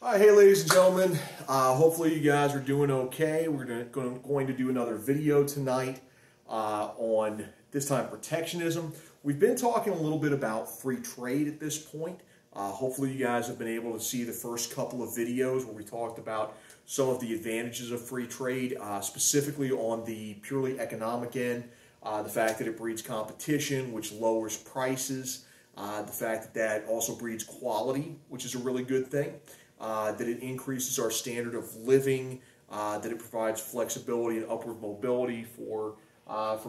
Hey ladies and gentlemen, hopefully you guys are doing okay. We're going to do another video tonight on, this time, protectionism. We've been talking a little bit about free trade at this point. Hopefully you guys have been able to see the first couple of videos where we talked about some of the advantages of free trade, specifically on the purely economic end, the fact that it breeds competition, which lowers prices, the fact that that also breeds quality, which is a really good thing. That it increases our standard of living, that it provides flexibility and upward mobility for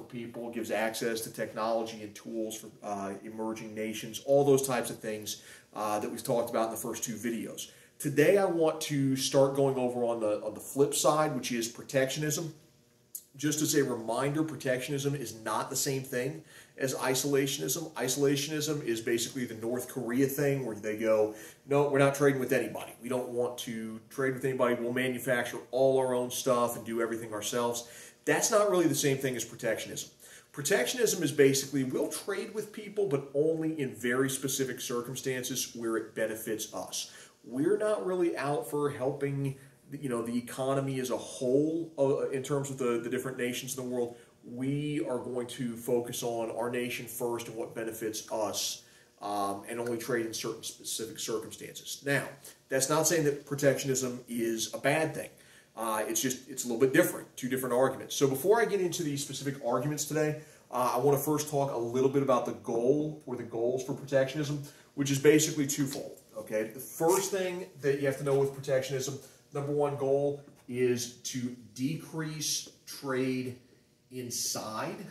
people, gives access to technology and tools for emerging nations, all those types of things that we've talked about in the first two videos. Today I want to start going over on the flip side, which is protectionism. Just as a reminder, protectionism is not the same thing as isolationism. Isolationism is basically the North Korea thing where they go, no, we're not trading with anybody. We don't want to trade with anybody. We'll manufacture all our own stuff and do everything ourselves. That's not really the same thing as protectionism. Protectionism is basically, we'll trade with people, but only in very specific circumstances where it benefits us. We're not really out for helping the economy as a whole in terms of the different nations in the world. We are going to focus on our nation first and what benefits us, and only trade in certain specific circumstances. Now, that's not saying that protectionism is a bad thing. It's a little bit different, two different arguments. So before I get into these specific arguments today, I want to first talk a little bit about the goal or the goals for protectionism, which is basically twofold. Okay, the first thing that you have to know with protectionism, number one goal is to decrease trade inside,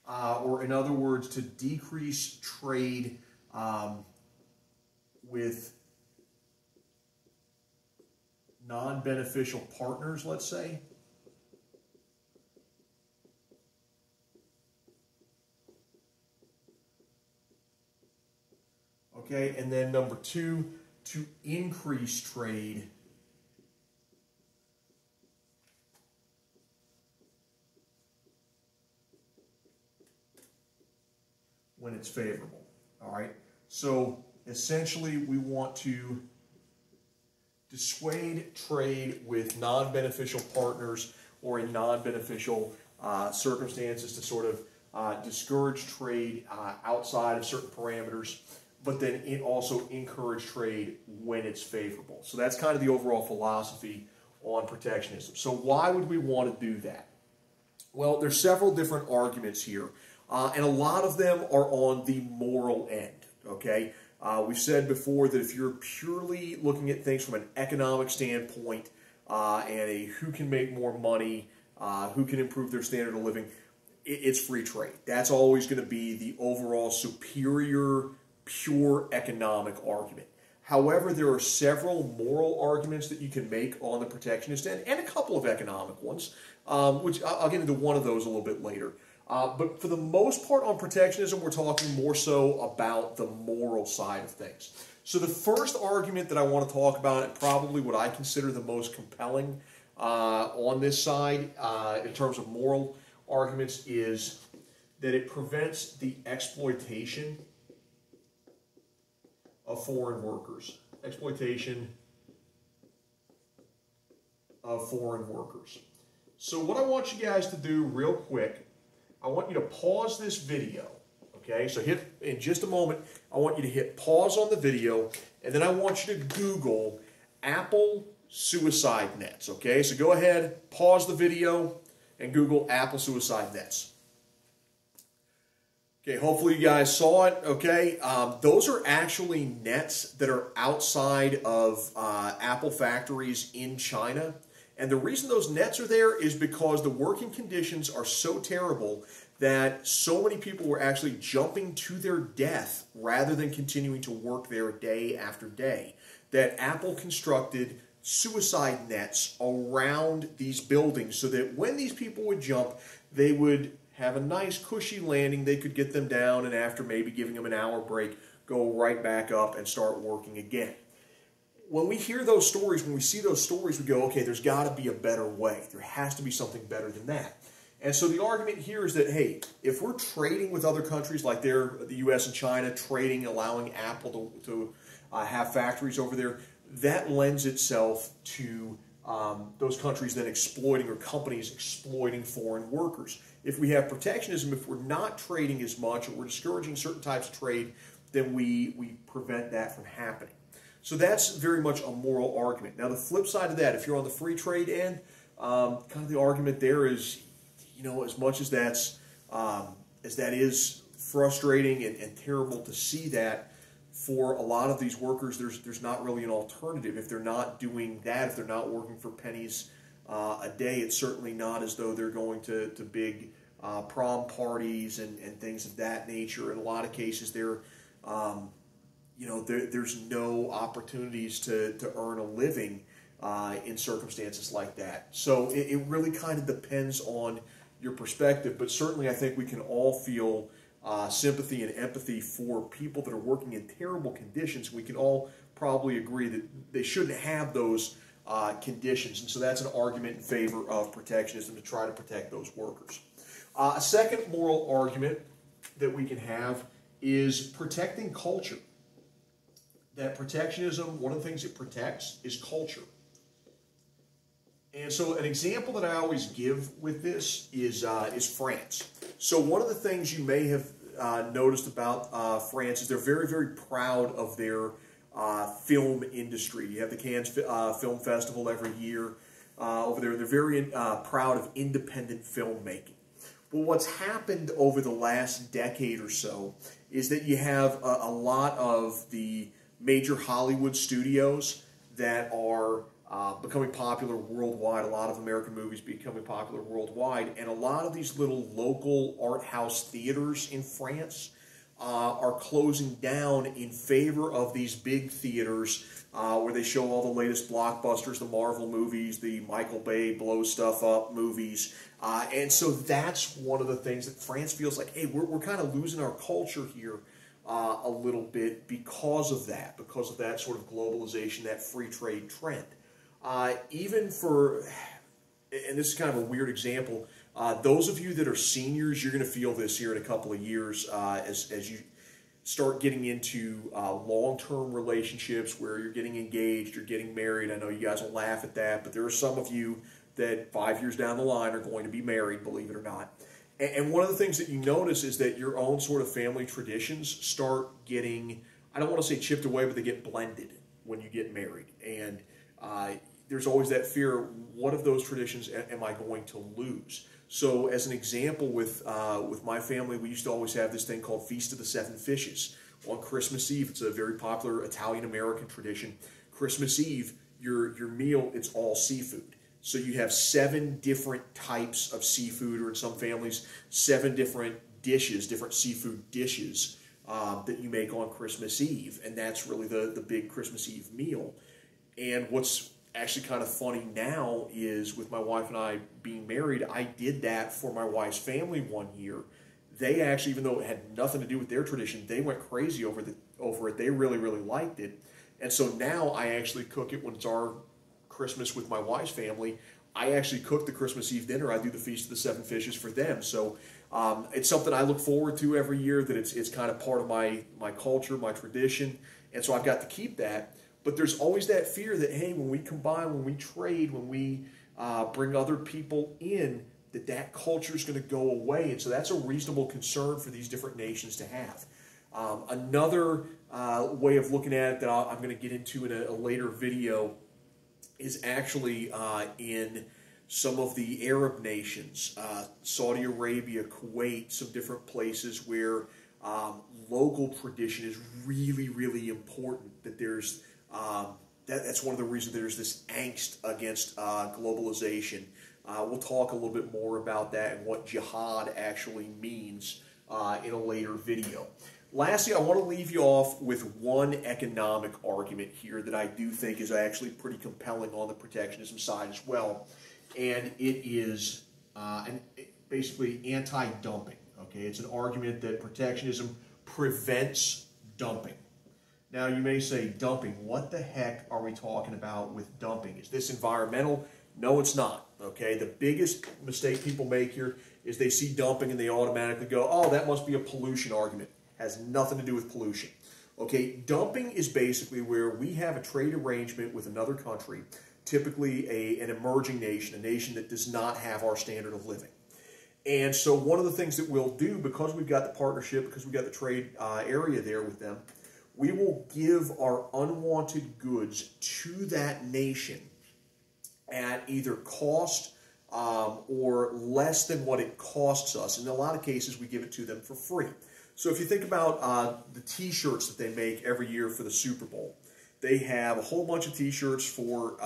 or in other words, to decrease trade with non-beneficial partners, let's say. Okay, and then number two, to increase trade when it's favorable. All right, so essentially we want to dissuade trade with non-beneficial partners or in non-beneficial circumstances to sort of discourage trade outside of certain parameters, but then it also encourage trade when it's favorable. So that's kind of the overall philosophy on protectionism. So why would we want to do that? Well, there's several different arguments here, and a lot of them are on the moral end, okay? We've said before that if you're purely looking at things from an economic standpoint and a who can make more money, who can improve their standard of living, it's free trade. That's always going to be the overall superior, pure economic argument. However, there are several moral arguments that you can make on the protectionist end, and a couple of economic ones, which I'll get into one of those a little bit later. But for the most part on protectionism, we're talking more so about the moral side of things. So the first argument that I want to talk about, and probably what I consider the most compelling on this side in terms of moral arguments, is that it prevents the exploitation of foreign workers. Exploitation of foreign workers. So what I want you guys to do real quick, I want you to pause this video, okay? So in just a moment, I want you to hit pause on the video, and then I want you to Google Apple suicide nets, okay? So go ahead, pause the video, and Google Apple suicide nets. Okay, hopefully you guys saw it, okay? Those are actually nets that are outside of Apple factories in China. And the reason those nets are there is because the working conditions are so terrible that so many people were actually jumping to their death rather than continuing to work there day after day, that Apple constructed suicide nets around these buildings so that when these people would jump, they would have a nice cushy landing, they could get them down, and after maybe giving them an hour break, go right back up and start working again. When we hear those stories, when we see those stories, we go, okay, there's got to be a better way. There has to be something better than that. And so the argument here is that, hey, if we're trading with other countries like the U.S. and China, trading, allowing Apple to have factories over there, that lends itself to those countries then exploiting, or companies exploiting foreign workers. If we have protectionism, if we're not trading as much, or we're discouraging certain types of trade, then we prevent that from happening. So that's very much a moral argument. Now the flip side of that, if you're on the free trade end, kind of the argument there is, you know, as much as that is frustrating and terrible to see that, for a lot of these workers, there's not really an alternative. If they're not doing that, if they're not working for pennies a day, it's certainly not as though they're going to big prom parties and things of that nature. In a lot of cases, there's no opportunities to earn a living in circumstances like that. So it really kind of depends on your perspective, but certainly I think we can all feel sympathy and empathy for people that are working in terrible conditions. We can all probably agree that they shouldn't have those conditions, and so that's an argument in favor of protectionism, to try to protect those workers. A second moral argument that we can have is protecting culture. That protectionism, one of the things it protects is culture. And so an example that I always give with this is France. So one of the things you may have noticed about France is they're very, very proud of their film industry. You have the Cannes Film Festival every year over there. They're very proud of independent filmmaking. Well, what's happened over the last decade or so is that you have a lot of the major Hollywood studios that are becoming popular worldwide, a lot of American movies becoming popular worldwide, and a lot of these little local art house theaters in France are closing down in favor of these big theaters where they show all the latest blockbusters, the Marvel movies, the Michael Bay blow stuff up movies. And so that's one of the things that France feels like, hey, we're kind of losing our culture here a little bit because of that sort of globalization, that free trade trend. Even for, and this is kind of a weird example, those of you that are seniors, you're going to feel this here in a couple of years as you start getting into long-term relationships where you're getting engaged, you're getting married. I know you guys will laugh at that, but there are some of you that 5 years down the line are going to be married, believe it or not. And one of the things that you notice is that your own sort of family traditions start getting, I don't want to say chipped away, but they get blended when you get married. And there's always that fear, what of those traditions am I going to lose? So as an example, with my family, we used to always have this thing called Feast of the Seven Fishes. On Christmas Eve, it's a very popular Italian-American tradition. Christmas Eve, your meal, it's all seafood. So you have 7 different types of seafood, or in some families, 7 different dishes, different seafood dishes that you make on Christmas Eve. And that's really the big Christmas Eve meal. And what's actually kind of funny now is, with my wife and I being married, I did that for my wife's family one year. They actually, even though it had nothing to do with their tradition, they went crazy over it. They really, really liked it. And so now I actually cook it when it's our Christmas with my wife's family. I actually cook the Christmas Eve dinner. I do the Feast of the Seven Fishes for them. So it's something I look forward to every year, that it's kind of part of my culture, my tradition. And so I've got to keep that. But there's always that fear that, hey, when we combine, when we trade, when we bring other people in, that culture is going to go away. And so that's a reasonable concern for these different nations to have. Another way of looking at it that I'm going to get into in a later video is actually in some of the Arab nations, Saudi Arabia, Kuwait, some different places where local tradition is really, really important. That there's that's one of the reasons there's this angst against globalization. We'll talk a little bit more about that and what jihad actually means in a later video. Lastly, I want to leave you off with one economic argument here that I do think is actually pretty compelling on the protectionism side as well, and it is basically anti-dumping. Okay, it's an argument that protectionism prevents dumping. Now, you may say, dumping, what the heck are we talking about with dumping? Is this environmental? No, it's not. Okay, the biggest mistake people make here is they see dumping and they automatically go, oh, that must be a pollution argument. Has nothing to do with pollution. Okay, dumping is basically where we have a trade arrangement with another country, typically an emerging nation, a nation that does not have our standard of living. And so one of the things that we'll do, because we've got the partnership, because we've got the trade area there with them, we will give our unwanted goods to that nation at either cost or less than what it costs us. In a lot of cases, we give it to them for free. So if you think about the T-shirts that they make every year for the Super Bowl, they have a whole bunch of T-shirts for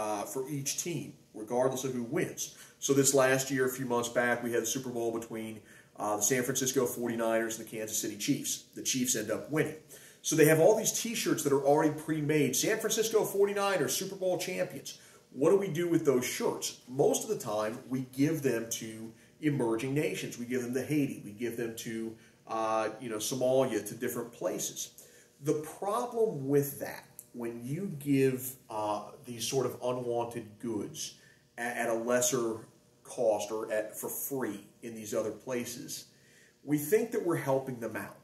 each team, regardless of who wins. So this last year, a few months back, we had the Super Bowl between the San Francisco 49ers and the Kansas City Chiefs. The Chiefs end up winning. So they have all these T-shirts that are already pre-made. San Francisco 49ers, Super Bowl champions. What do we do with those shirts? Most of the time, we give them to emerging nations. We give them to Haiti. We give them to Somalia, to different places. The problem with that, when you give these sort of unwanted goods at a lesser cost or for free in these other places, we think that we're helping them out.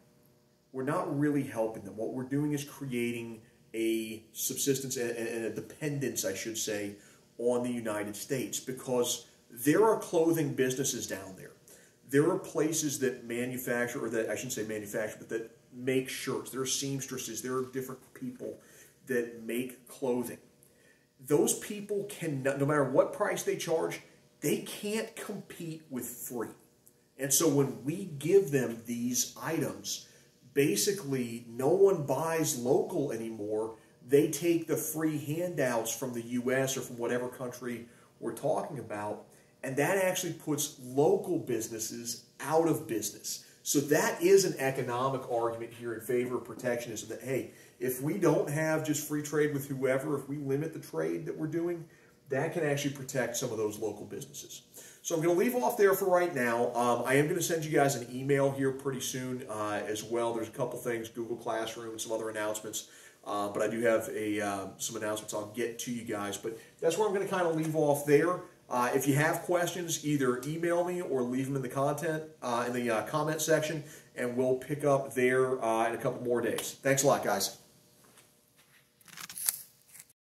We're not really helping them. What we're doing is creating a subsistence and a dependence, I should say, on the United States, because there are clothing businesses down there. There are places that manufacture, or that I shouldn't say manufacture, but that make shirts. There are seamstresses. There are different people that make clothing. Those people can, no matter what price they charge, they can't compete with free. And so when we give them these items, basically no one buys local anymore. They take the free handouts from the U.S. or from whatever country we're talking about, and that actually puts local businesses out of business. So that is an economic argument here in favor of protectionism, that, hey, if we don't have just free trade with whoever, if we limit the trade that we're doing, that can actually protect some of those local businesses. So I'm going to leave off there for right now. I am going to send you guys an email here pretty soon as well. There's a couple things, Google Classroom and some other announcements. But I do have some announcements I'll get to you guys. But that's where I'm going to kind of leave off there. If you have questions, either email me or leave them in the comment section, and we'll pick up there in a couple more days. Thanks a lot, guys.